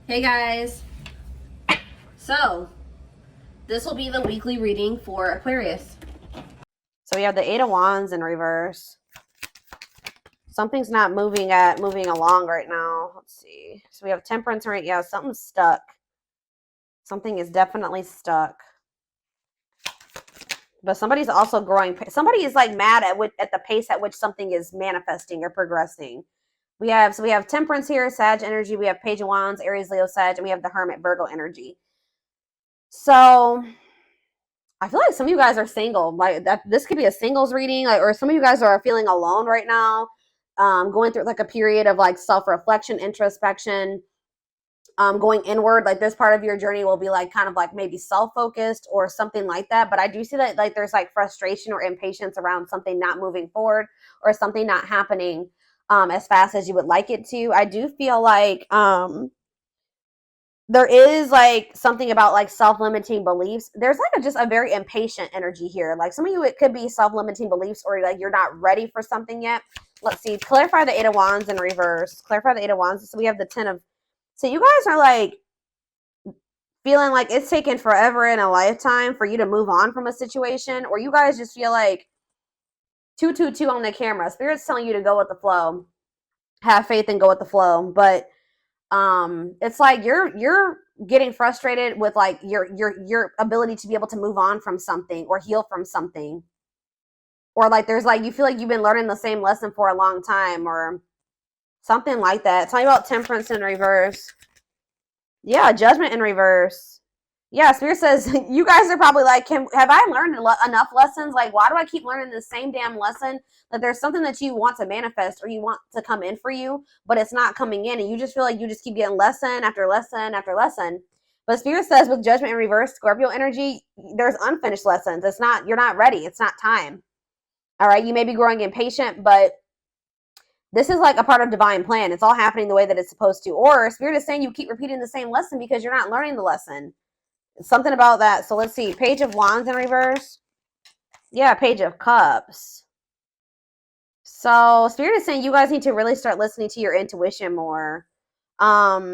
Hey guys, so this will be the weekly reading for Aquarius. So we have the Eight of Wands in reverse. Something's not moving along right now. Let's see. So we have Temperance right. Yeah, something's stuck. Something is definitely stuck. But somebody's also growing. Somebody is like mad at the pace at which something is manifesting or progressing. We have Temperance here, Sag energy. We have Page of Wands, Aries, Leo, Sag, and we have the Hermit, Virgo energy. So I feel like some of you guys are single. Like that, this could be a singles reading, like, or some of you guys are feeling alone right now, going through like a period of like self-reflection, introspection, going inward. Like this part of your journey will be like kind of like maybe self-focused or something like that. But I do see that like there's like frustration or impatience around something not moving forward or something not happening as fast as you would like it to. I do feel like there is like something about like self-limiting beliefs. There's like just a very impatient energy here. Like some of you, it could be self-limiting beliefs or like you're not ready for something yet. Let's see. Clarify the Eight of Wands in reverse. Clarify the Eight of Wands. So we have the Ten of. So you guys are like feeling like it's taken forever in a lifetime for you to move on from a situation, or you guys just feel like 222 on the camera. Spirit's telling you to go with the flow. Have faith and go with the flow. But it's like you're getting frustrated with like your ability to be able to move on from something or heal from something, or like there's like you feel like you've been learning the same lesson for a long time or something like that. Tell me about Temperance in reverse. Yeah, Judgment in reverse. Yeah, Spirit says you guys are probably like, have I learned enough lessons? Like, why do I keep learning the same damn lesson? That there's something that you want to manifest or you want to come in for you, but it's not coming in, and you just feel like you just keep getting lesson after lesson after lesson. But Spirit says with Judgment in reverse, Scorpio energy, there's unfinished lessons. It's not, you're not ready. It's not time. All right, you may be growing impatient, but this is like a part of divine plan. It's all happening the way that it's supposed to. Or Spirit is saying you keep repeating the same lesson because you're not learning the lesson. Something about that. So let's see. Page of Wands in reverse. Yeah, Page of Cups. So Spirit is saying you guys need to really start listening to your intuition more. Tell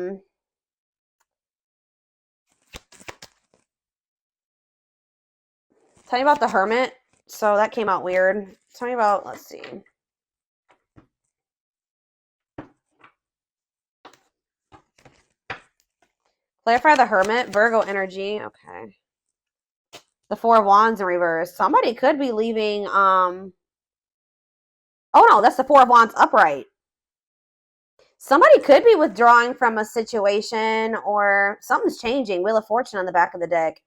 me about the Hermit. So that came out weird. Tell me about, let's see. Clarify the Hermit, Virgo energy. Okay. The Four of Wands in reverse. Somebody could be leaving. Oh no, that's the Four of Wands upright. Somebody could be withdrawing from a situation or something's changing. Wheel of Fortune on the back of the deck.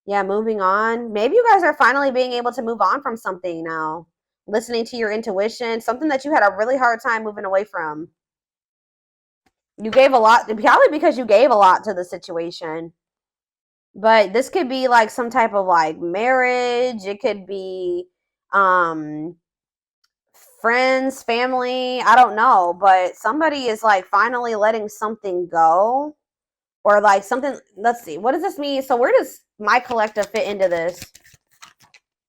Yeah, moving on. Maybe you guys are finally being able to move on from something now. Listening to your intuition, something that you had a really hard time moving away from. You gave a lot, probably because you gave a lot to the situation. But this could be like some type of like marriage. It could be friends, family. I don't know. But somebody is like finally letting something go. Or like something, let's see. What does this mean? So where does my collective fit into this?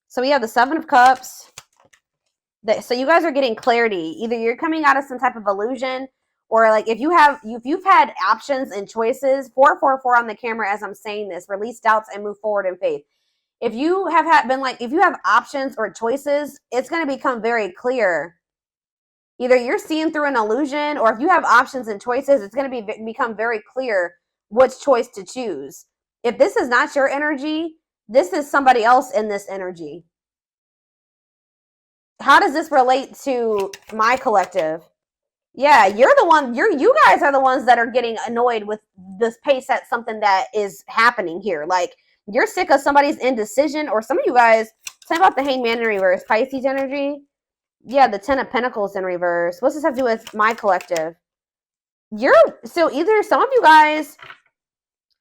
So we have the Seven of Cups. So you guys are getting clarity. Either you're coming out of some type of illusion, or like if you've had options and choices. 444 on the camera as I'm saying this. Release doubts and move forward in faith. If you have if you have options or choices, it's going to become very clear. Either you're seeing through an illusion, or if you have options and choices, it's going to become very clear which choice to choose. If this is not your energy, this is somebody else in this energy. How does this relate to my collective? Yeah, you're the one, you guys are the ones that are getting annoyed with this pace at something that is happening here. Like, you're sick of somebody's indecision, or some of you guys, tell me about the Hangman in reverse, Pisces energy. Yeah, the Ten of Pentacles in reverse. What's this have to do with my collective? So either some of you guys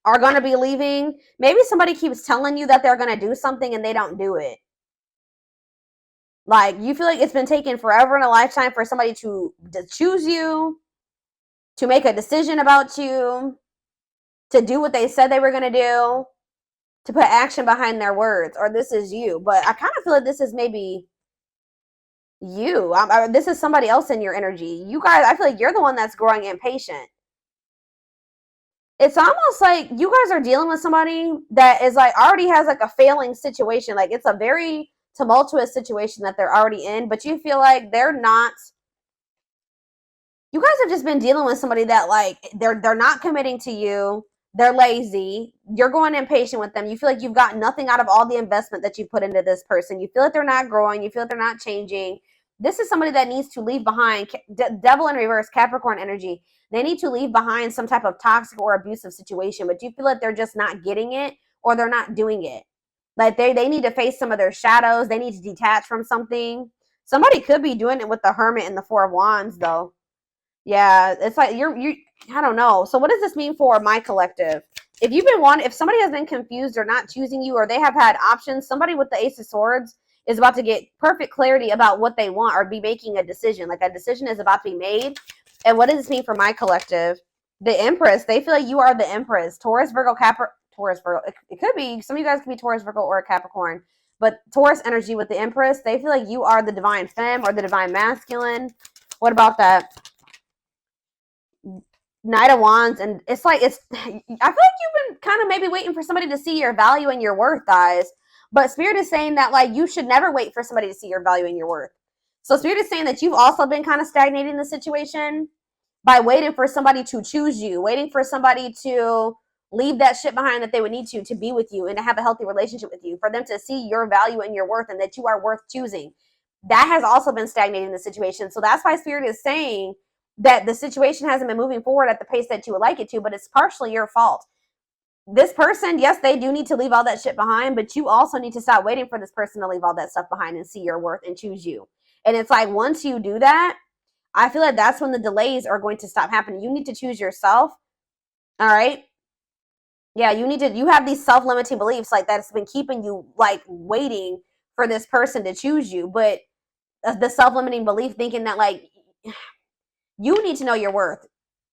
are going to be leaving. Maybe somebody keeps telling you that they're going to do something and they don't do it. Like, you feel like it's been taken forever in a lifetime for somebody to choose you, to make a decision about you, to do what they said they were going to do, to put action behind their words, or this is you. But I kind of feel like this is maybe you. This is somebody else in your energy. You guys, I feel like you're the one that's growing impatient. It's almost like you guys are dealing with somebody that is like already has like a failing situation. Like it's a very tumultuous situation that they're already in, but you feel like they're not. You guys have just been dealing with somebody that like they're not committing to you. They're lazy. You're going impatient with them. You feel like you've got nothing out of all the investment that you put into this person. You feel like they're not growing. You feel like they're not changing. This is somebody that needs to leave behind. Devil in reverse, Capricorn energy. They need to leave behind some type of toxic or abusive situation, but you feel like they're just not getting it or they're not doing it. Like they need to face some of their shadows. They need to detach from something. Somebody could be doing it with the Hermit and the Four of Wands, though. Yeah, it's like you're I don't know. So what does this mean for my collective? If somebody has been confused or not choosing you, or they have had options, somebody with the Ace of Swords is about to get perfect clarity about what they want or be making a decision. Like a decision is about to be made. And what does this mean for my collective? The Empress, they feel like you are the Empress. Taurus, Virgo, Taurus, Virgo. It could be, some of you guys could be Taurus, Virgo, or Capricorn. But Taurus energy with the Empress, they feel like you are the divine femme or the divine masculine. What about that? Knight of Wands, and it's like I feel like you've been kind of maybe waiting for somebody to see your value and your worth, guys. But Spirit is saying that like you should never wait for somebody to see your value and your worth. So Spirit is saying that you've also been kind of stagnating the situation by waiting for somebody to choose you, waiting for somebody to leave that shit behind that they would need to be with you and to have a healthy relationship with you, for them to see your value and your worth and that you are worth choosing. That has also been stagnating the situation. So that's why Spirit is saying that the situation hasn't been moving forward at the pace that you would like it to, but it's partially your fault. This person, yes, they do need to leave all that shit behind, but you also need to stop waiting for this person to leave all that stuff behind and see your worth and choose you. And it's like, once you do that, I feel like that's when the delays are going to stop happening. You need to choose yourself. All right. Yeah, you have these self-limiting beliefs like that's been keeping you like waiting for this person to choose you. But the self-limiting belief thinking that like you need to know your worth.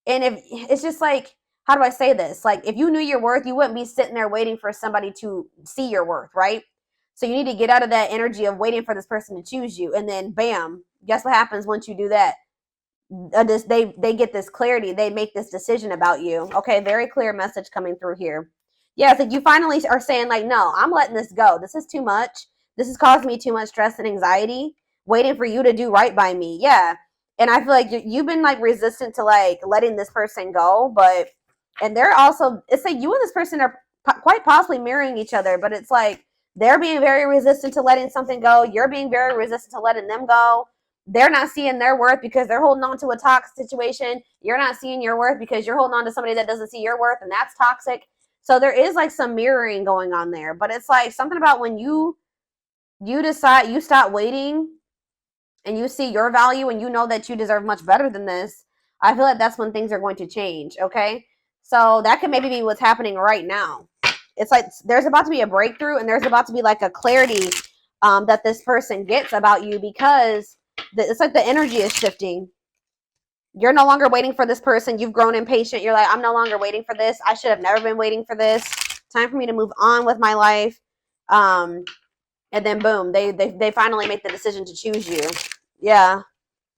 And if it's just like, how do I say this? Like, if you knew your worth, you wouldn't be sitting there waiting for somebody to see your worth, right? So you need to get out of that energy of waiting for this person to choose you. And then, bam, guess what happens once you do that? They get this clarity. They make this decision about you. Okay, very clear message coming through here. Yeah, it's like you finally are saying, like, no, I'm letting this go. This is too much. This has caused me too much stress and anxiety, waiting for you to do right by me. Yeah. And I feel like you've been like resistant to like letting this person go, and they're also, it's like you and this person are quite possibly mirroring each other, but it's like they're being very resistant to letting something go. You're being very resistant to letting them go. They're not seeing their worth because they're holding on to a toxic situation. You're not seeing your worth because you're holding on to somebody that doesn't see your worth, and that's toxic. So there is like some mirroring going on there, but it's like something about when you decide, you stop waiting and you see your value and you know that you deserve much better than this. I feel like that's when things are going to change. Okay. So that could maybe be what's happening right now. It's like there's about to be a breakthrough and there's about to be like a clarity that this person gets about you, because it's like the energy is shifting. You're no longer waiting for this person. You've grown impatient. You're like, I'm no longer waiting for this. I should have never been waiting for this. Time for me to move on with my life. And then boom, they finally make the decision to choose you. Yeah.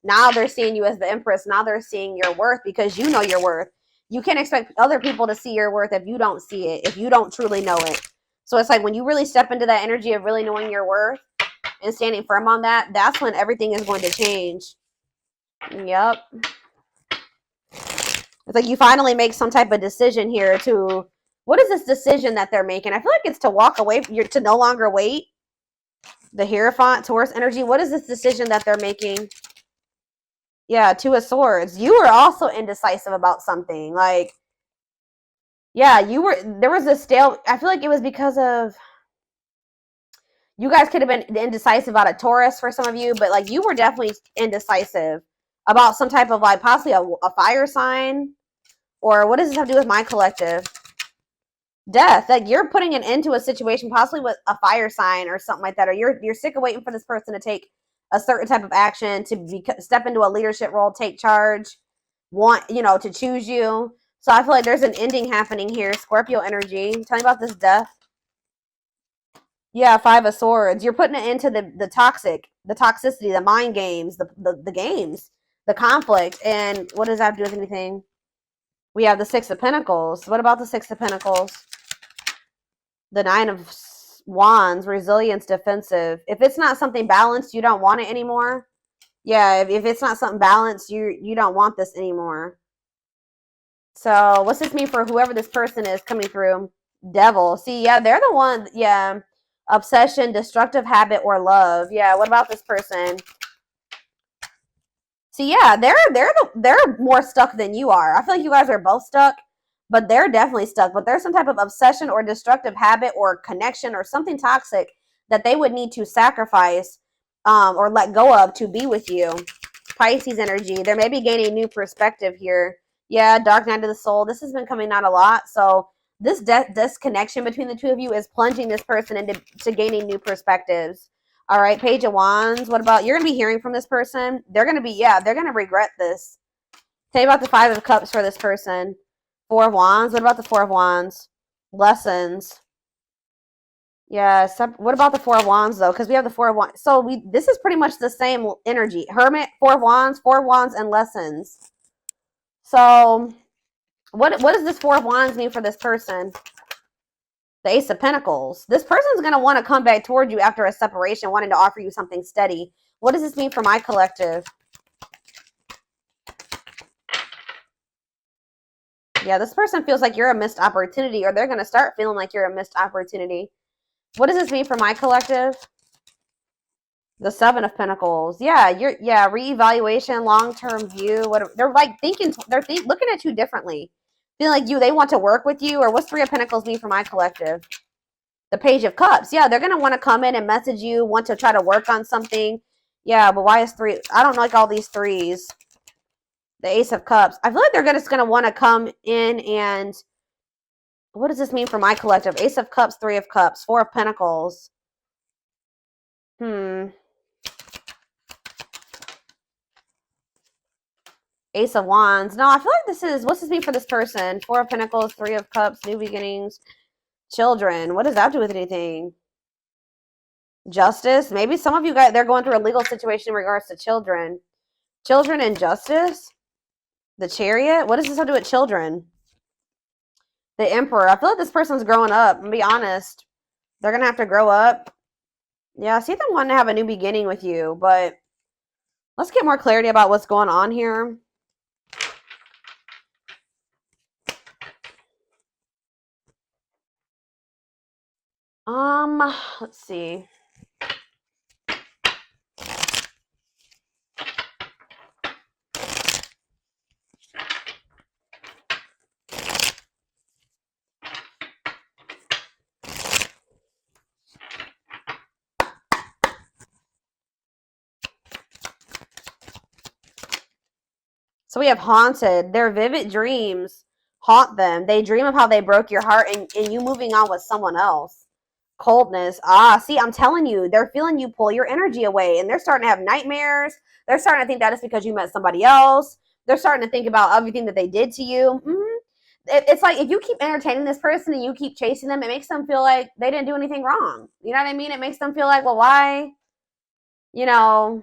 Now they're seeing you as the Empress. Now they're seeing your worth because you know your worth. You can't expect other people to see your worth if you don't see it, if you don't truly know it. So it's like when you really step into that energy of really knowing your worth and standing firm on that, that's when everything is going to change. Yep. It's like you finally make some type of decision here to, what is this decision that they're making? I feel like it's to walk away, to no longer wait. The Hierophant, Taurus energy. What is this decision that they're making? Yeah, Two of Swords. You were also indecisive about something. Like, yeah, there was a I feel like it was because of, you guys could have been indecisive about a Taurus for some of you, but like you were definitely indecisive about some type of like possibly a fire sign, or what does this have to do with my collective? Death. Like you're putting an end to a situation possibly with a fire sign or something like that, or you're sick of waiting for this person to take a certain type of action, to step into a leadership role, take charge, to choose you. So I feel like there's an ending happening here. Scorpio energy. Tell me about this death. Yeah, Five of Swords. You're putting it into the toxicity, the mind games, the games, the conflict. And what does that have to do with anything? We have the Six of Pentacles. What about the Six of Pentacles? The Nine of Wands, resilience, defensive. If it's not something balanced, you don't want it anymore. Yeah, if it's not something balanced, you don't want this anymore. So what's this mean for whoever this person is coming through? Devil. See, yeah, they're the one. Yeah. Obsession, destructive habit, or love. Yeah, what about this person? See, yeah, they're more stuck than you are. I feel like you guys are both stuck, but they're definitely stuck. But there's some type of obsession or destructive habit or connection or something toxic that they would need to sacrifice or let go of to be with you. Pisces energy. They're maybe gaining new perspective here. Yeah, dark night of the soul. This has been coming out a lot. So this connection between the two of you is plunging this person into gaining new perspectives. All right, Page of Wands. What about, you're going to be hearing from this person. They're going to be, yeah, they're going to regret this. Tell me about the Five of Cups for this person. Four of Wands. What about the Four of Wands? Lessons. Yeah, what about the Four of Wands, though? Because we have the Four of Wands. So this is pretty much the same energy. Hermit, Four of Wands, and lessons. So what does this Four of Wands mean for this person? The Ace of Pentacles. This person's going to want to come back toward you after a separation, wanting to offer you something steady. What does this mean for my collective? Yeah, this person feels like you're a missed opportunity, or they're going to start feeling like you're a missed opportunity. What does this mean for my collective? The Seven of Pentacles. Yeah, reevaluation, long-term view. They're like thinking, looking at you differently. Feeling like they want to work with you, or what's Three of Pentacles mean for my collective? The Page of Cups. Yeah, they're going to want to come in and message you, want to try to work on something. Yeah, but why is three? I don't like all these threes. The Ace of Cups. I feel like they're just going to want to come in and, what does this mean for my collective? Ace of Cups, Three of Cups, Four of Pentacles. Ace of Wands. No, I feel like this is, what's this mean for this person? Four of Pentacles, Three of Cups, new beginnings, children. What does that do with anything? Justice. Maybe some of you guys, they're going through a legal situation in regards to children. Children and justice. The Chariot. What does this have to do with children? The Emperor. I feel like this person's growing up. I'm gonna be honest. They're gonna have to grow up. Yeah, I see them wanting to have a new beginning with you, but let's get more clarity about what's going on here. Let's see. So we have haunted. Their vivid dreams haunt them. They dream of how they broke your heart and you moving on with someone else. Coldness. See, I'm telling you, they're feeling you pull your energy away, and they're starting to have nightmares. They're starting to think that it's because you met somebody else. They're starting to think about everything that they did to you. It's like if you keep entertaining this person and you keep chasing them, it makes them feel like they didn't do anything wrong. You know what I mean? It makes them feel like, well, why? You know,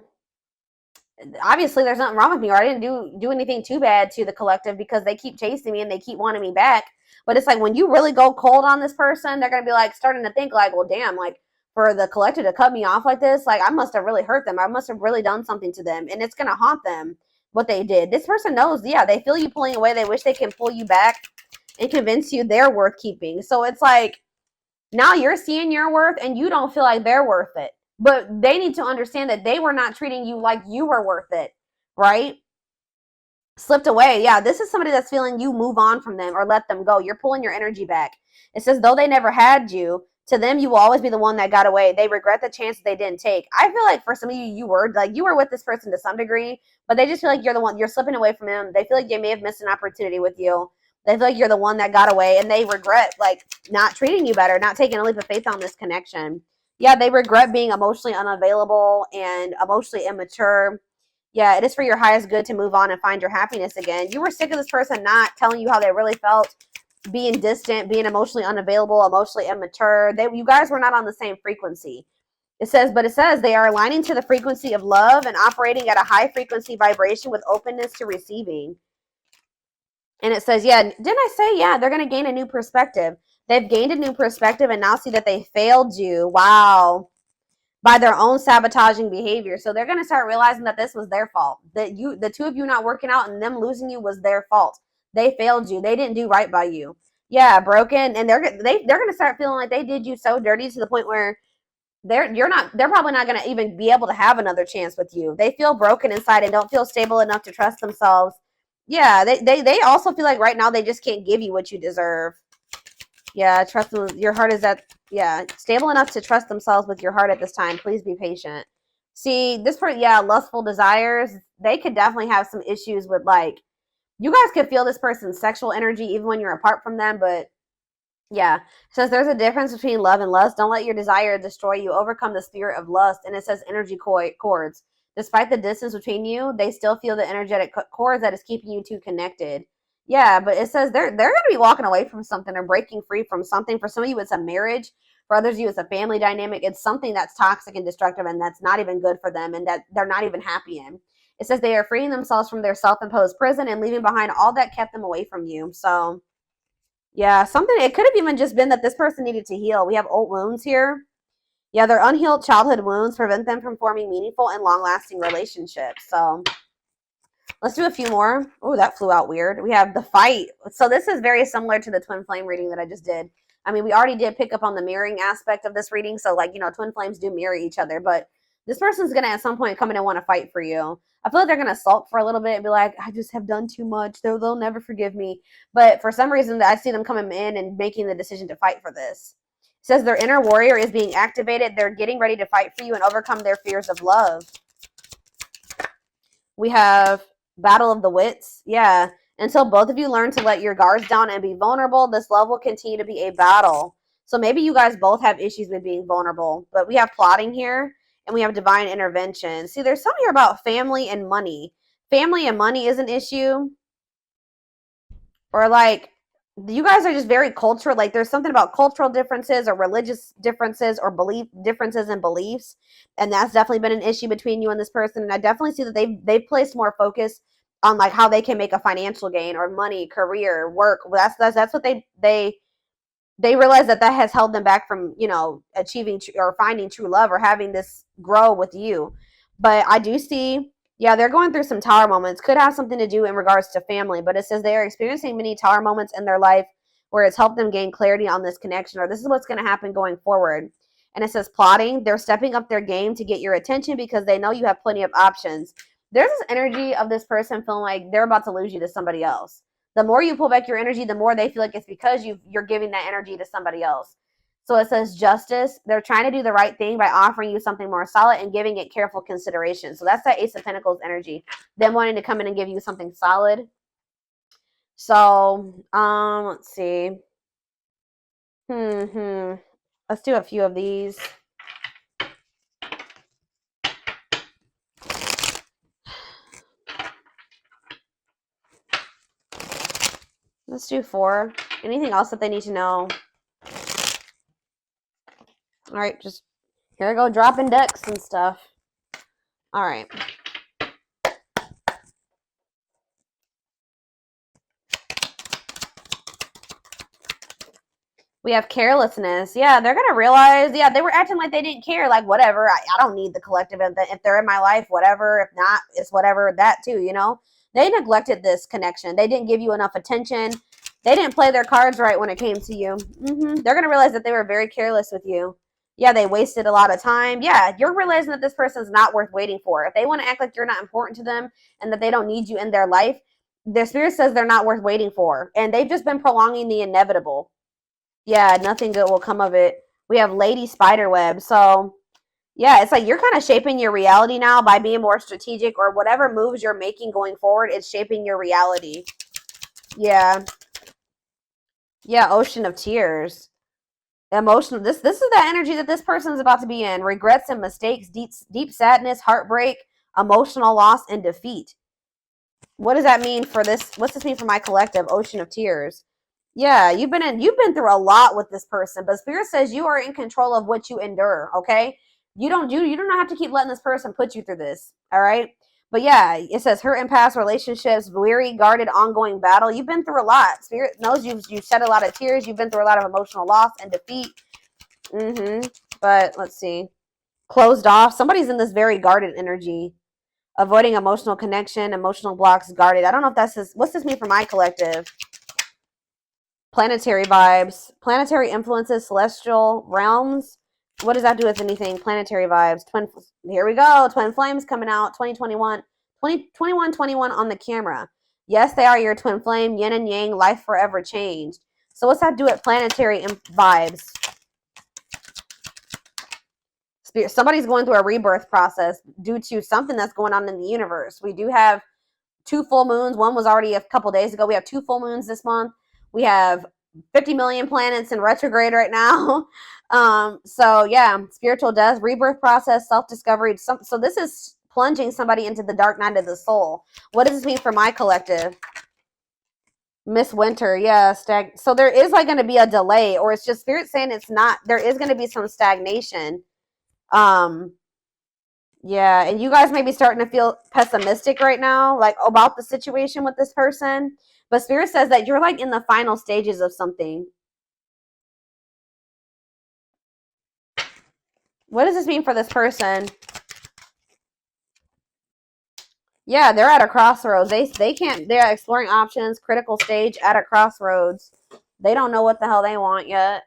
obviously there's nothing wrong with me, or I didn't do anything too bad to the collective because they keep chasing me and they keep wanting me back. But it's like when you really go cold on this person, they're going to be like starting to think like, well, damn, like for the collective to cut me off like this, like I must have really hurt them. I must have really done something to them. And it's going to haunt them what they did. This person knows, yeah, they feel you pulling away. They wish they can pull you back and convince you they're worth keeping. So it's like now you're seeing your worth and you don't feel like they're worth it. But they need to understand that they were not treating you like you were worth it, right? Slipped away. Yeah, this is somebody that's feeling you move on from them or let them go. You're pulling your energy back. It says, though they never had you, to them, you will always be the one that got away. They regret the chance they didn't take. I feel like for some of you, you were with this person to some degree, but they just feel like you're the one, you're slipping away from them. They feel like they may have missed an opportunity with you. They feel like you're the one that got away, and they regret like not treating you better, not taking a leap of faith on this connection. Yeah, they regret being emotionally unavailable and emotionally immature. Yeah, it is for your highest good to move on and find your happiness again. You were sick of this person not telling you how they really felt, being distant, being emotionally unavailable, emotionally immature. You guys were not on the same frequency. It says they are aligning to the frequency of love and operating at a high frequency vibration with openness to receiving. And it says, yeah, didn't I say, yeah, they're going to gain a new perspective. They've gained a new perspective and now see that they failed you. Wow. By their own sabotaging behavior. So they're going to start realizing that this was their fault. That the two of you not working out and them losing you was their fault. They failed you. They didn't do right by you. Yeah, broken. And they're going to start feeling like they did you so dirty to the point where they're probably not going to even be able to have another chance with you. They feel broken inside and don't feel stable enough to trust themselves. Yeah, they also feel like right now they just can't give you what you deserve. Yeah, trust them. Your heart is at, yeah, stable enough to trust themselves with your heart at this time. Please be patient. See, this person, yeah, lustful desires, they could definitely have some issues with, like, you guys could feel this person's sexual energy even when you're apart from them, but yeah. It says there's a difference between love and lust. Don't let your desire destroy you. Overcome the spirit of lust. And it says energy cords. Despite the distance between you, they still feel the energetic cords that is keeping you two connected. Yeah, but it says they're going to be walking away from something or breaking free from something. For some of you, it's a marriage. For others of you, it's a family dynamic. It's something that's toxic and destructive and that's not even good for them and that they're not even happy in. It says they are freeing themselves from their self-imposed prison and leaving behind all that kept them away from you. So yeah, something, it could have even just been that this person needed to heal. We have old wounds here. Yeah, their unhealed childhood wounds prevent them from forming meaningful and long-lasting relationships. So let's do a few more. Oh, that flew out weird. We have the fight. So this is very similar to the twin flame reading that I just did. I mean, we already did pick up on the mirroring aspect of this reading. So, like, you know, twin flames do mirror each other. But this person's going to at some point come in and want to fight for you. I feel like they're going to sulk for a little bit and be like, I just have done too much. They'll never forgive me. But for some reason, I see them coming in and making the decision to fight for this. It says their inner warrior is being activated. They're getting ready to fight for you and overcome their fears of love. We have Battle of the Wits. Yeah. Until both of you learn to let your guards down and be vulnerable, this love will continue to be a battle. So maybe you guys both have issues with being vulnerable. But we have plotting here and we have divine intervention. See, there's something here about family and money. Family and money is an issue. Or like, you guys are just very cultural. Like there's something about cultural differences or religious differences or belief differences in beliefs. And that's definitely been an issue between you and this person. And I definitely see that they've placed more focus on like how they can make a financial gain or money, career, work. That's what they realize that has held them back from, you know, achieving or finding true love or having this grow with you. But I do see, yeah, they're going through some tower moments. Could have something to do in regards to family, but it says they are experiencing many tower moments in their life where it's helped them gain clarity on this connection, or this is what's going to happen going forward. And it says plotting. They're stepping up their game to get your attention because they know you have plenty of options. There's this energy of this person feeling like they're about to lose you to somebody else. The more you pull back your energy, the more they feel like it's because you're giving that energy to somebody else. So it says justice. They're trying to do the right thing by offering you something more solid and giving it careful consideration. So that's that Ace of Pentacles energy. Them wanting to come in and give you something solid. So, let's see. Let's do a few of these. Let's do 4. Anything else that they need to know? All right, just here I go dropping decks and stuff. All right. We have carelessness. Yeah, they're going to realize, yeah, they were acting like they didn't care. Like, whatever. I don't need the collective. If they're in my life, whatever. If not, it's whatever. That too, you know. They neglected this connection. They didn't give you enough attention. They didn't play their cards right when it came to you. They're going to realize that they were very careless with you. Yeah, they wasted a lot of time. Yeah, you're realizing that this person's not worth waiting for. If they want to act like you're not important to them and that they don't need you in their life, their spirit says they're not worth waiting for. And they've just been prolonging the inevitable. Yeah, nothing good will come of it. We have Lady Spiderweb. So, yeah, it's like you're kind of shaping your reality now by being more strategic, or whatever moves you're making going forward, it's shaping your reality. Yeah. Yeah, Ocean of Tears. Emotional. This is the energy that this person is about to be in. Regrets and mistakes, deep sadness, heartbreak, emotional loss, and defeat. What does that mean for this? What's this mean for my collective? Ocean of Tears. Yeah, you've been through a lot with this person, but Spirit says you are in control of what you endure, okay? You don't have to keep letting this person put you through this, all right? But yeah, it says hurt and past relationships, weary, guarded, ongoing battle. You've been through a lot. Spirit knows you've shed a lot of tears. You've been through a lot of emotional loss and defeat. But let's see. Closed off. Somebody's in this very guarded energy. Avoiding emotional connection, emotional blocks, guarded. I don't know if that's this. What's this mean for my collective? Planetary vibes. Planetary influences, celestial realms. What does that do with anything? Planetary vibes. Here we go. Twin flames coming out. 2021. 21 on the camera. Yes, they are your twin flame. Yin and yang. Life forever changed. So what's that do with planetary vibes? Spirit. Somebody's going through a rebirth process due to something that's going on in the universe. We do have 2 full moons. One was already a couple days ago. We have 2 full moons this month. We have 50 million planets in retrograde right now. So yeah, spiritual death, rebirth process, self-discovery. So this is plunging somebody into the dark night of the soul. What does this mean for my collective? Miss Winter, yeah, so there is like going to be a delay, or it's just spirit saying it's not. There is going to be some stagnation. Yeah, and you guys may be starting to feel pessimistic right now, like about the situation with this person. But Spirit says that you're like in the final stages of something. What does this mean for this person? Yeah, they're at a crossroads. They can't. They're exploring options. Critical stage at a crossroads. They don't know what the hell they want yet.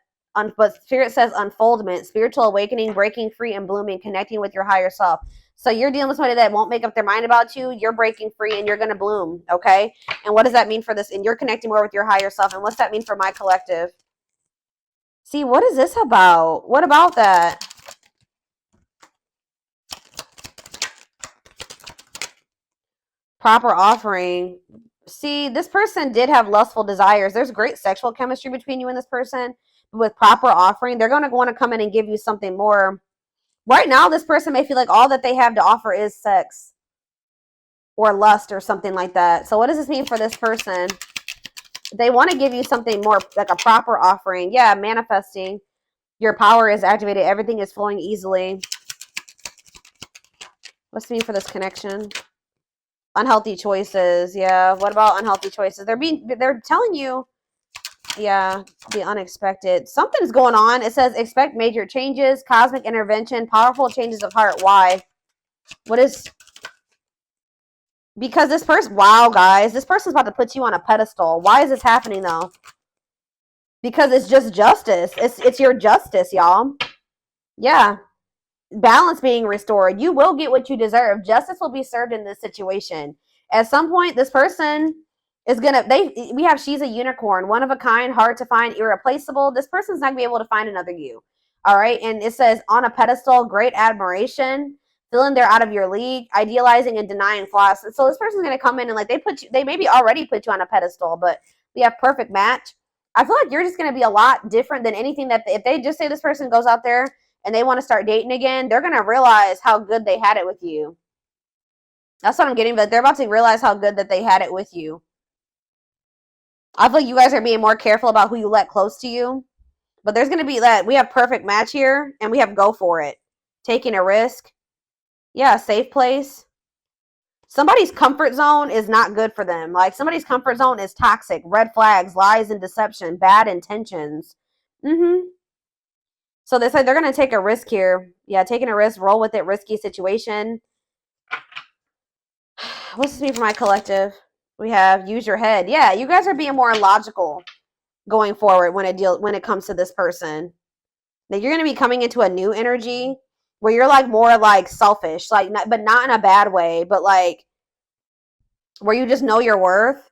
But Spirit says unfoldment, spiritual awakening, breaking free and blooming, connecting with your higher self. So you're dealing with somebody that won't make up their mind about you. You're breaking free and you're going to bloom, okay? And what does that mean for this? And you're connecting more with your higher self. And what's that mean for my collective? See, what is this about? What about that? Proper offering. See, this person did have lustful desires. There's great sexual chemistry between you and this person. With proper offering, they're going to want to come in and give you something more. Right now, this person may feel like all that they have to offer is sex or lust or something like that. So what does this mean for this person? They want to give you something more, like a proper offering. Yeah, manifesting. Your power is activated. Everything is flowing easily. What's it mean for this connection? Unhealthy choices. Yeah, what about unhealthy choices? They're telling you, yeah, the unexpected. Something's going on. It says expect major changes, cosmic intervention, powerful changes of heart. Why? What is... Because this person... Wow, guys. This person's about to put you on a pedestal. Why is this happening, though? Because it's just justice. It's your justice, y'all. Yeah. Balance being restored. You will get what you deserve. Justice will be served in this situation. At some point, this person... is gonna we have she's a unicorn, one of a kind, hard to find, irreplaceable. This person's not gonna be able to find another you. All right. And it says on a pedestal, great admiration, feeling they're out of your league, idealizing and denying flaws. So this person's gonna come in and like they maybe already put you on a pedestal, but we have perfect match. I feel like you're just gonna be a lot different than anything that if they just say this person goes out there and they want to start dating again, they're gonna realize how good they had it with you. That's what I'm getting, but they're about to realize how good that they had it with you. I feel like you guys are being more careful about who you let close to you. But there's going to be that. We have perfect match here. And we have go for it. Taking a risk. Yeah, safe place. Somebody's comfort zone is not good for them. Like somebody's comfort zone is toxic. Red flags, lies and deception. Bad intentions. So they said they're going to take a risk here. Yeah, taking a risk. Roll with it. Risky situation. What's this mean for my collective? We have use your head. Yeah, you guys are being more logical going forward when it comes to this person. That you're going to be coming into a new energy where you're like more like selfish, like but not in a bad way, but like where you just know your worth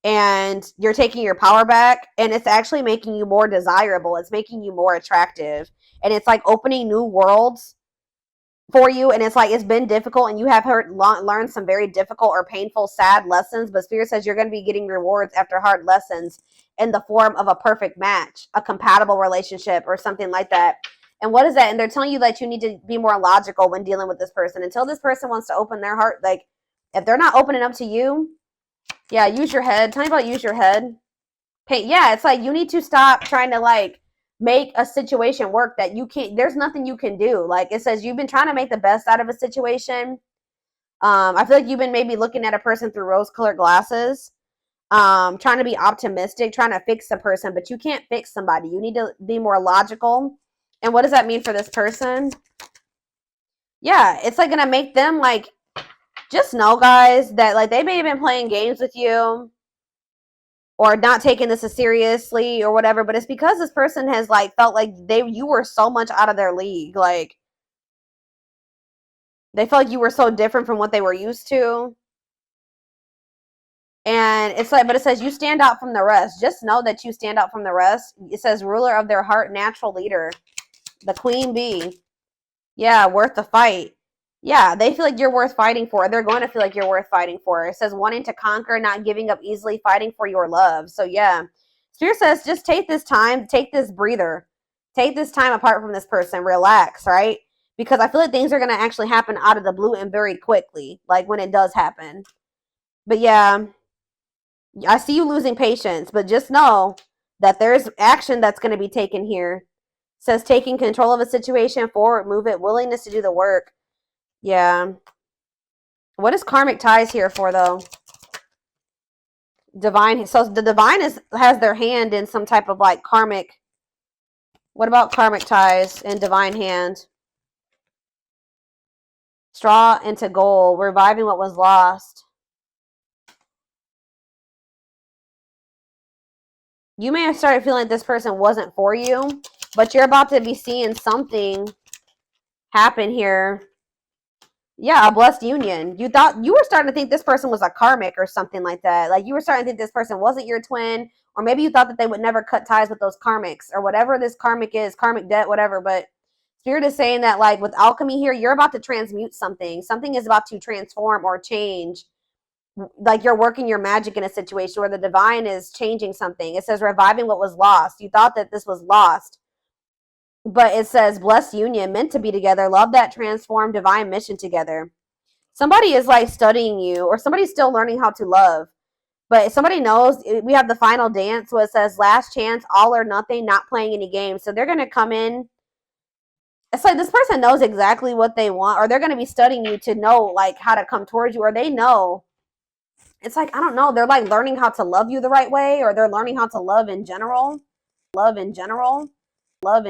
and you're taking your power back and it's actually making you more desirable. It's making you more attractive and it's like opening new worlds for you, and it's like it's been difficult and you have learned some very difficult or painful, sad lessons, but Spirit says you're going to be getting rewards after hard lessons in the form of a perfect match, a compatible relationship or something like that. And what is that? And they're telling you that you need to be more logical when dealing with this person. Until this person wants to open their heart, like if they're not opening up to you, yeah, use your head. Tell me about use your head. Yeah, it's like you need to stop trying to like make a situation work that you can't. There's nothing you can do. Like it says you've been trying to make the best out of a situation. I feel like you've been maybe looking at a person through rose-colored glasses, trying to be optimistic, trying to fix a person, but you can't fix somebody. You need to be more logical. And what does that mean for this person? Yeah, it's like gonna make them like, just know, guys, that like they may have been playing games with you or not taking this as seriously or whatever, but it's because this person has like felt like you were so much out of their league. Like they felt like you were so different from what they were used to. And it's like, but it says you stand out from the rest. Just know that you stand out from the rest. It says ruler of their heart, natural leader, the queen bee. Yeah, worth the fight. Yeah, they feel like you're worth fighting for. They're going to feel like you're worth fighting for. It says wanting to conquer, not giving up easily, fighting for your love. So yeah, Spirit says just take this time, take this breather, take this time apart from this person, relax, right? Because I feel like things are going to actually happen out of the blue and very quickly, like when it does happen. But yeah, I see you losing patience, but just know that there's action that's going to be taken here. It says taking control of a situation, forward move it, willingness to do the work. Yeah. What is karmic ties here for, though? Divine. So the divine has their hand in some type of like karmic. What about karmic ties and divine hand? Straw into gold, reviving what was lost. You may have started feeling like this person wasn't for you, but you're about to be seeing something happen here. Yeah, a blessed union. You thought you were starting to think this person was a karmic or something like that. Like you were starting to think this person wasn't your twin, or maybe you thought that they would never cut ties with those karmics or whatever this karmic is, karmic debt, whatever. But Spirit is saying that like with alchemy here, you're about to transmute something. Something is about to transform or change. Like you're working your magic in a situation where the divine is changing something. It says reviving what was lost. You thought that this was lost. But it says blessed union, meant to be together, love that transformed divine mission together. Somebody is like studying you, or somebody's still learning how to love. But somebody knows. We have the final dance where it says last chance, all or nothing, not playing any games. So they're going to come in. It's like this person knows exactly what they want, or they're going to be studying you to know like how to come towards you, or they know. It's like, I don't know. They're like learning how to love you the right way, or they're learning how to love in general. Love in general. Love in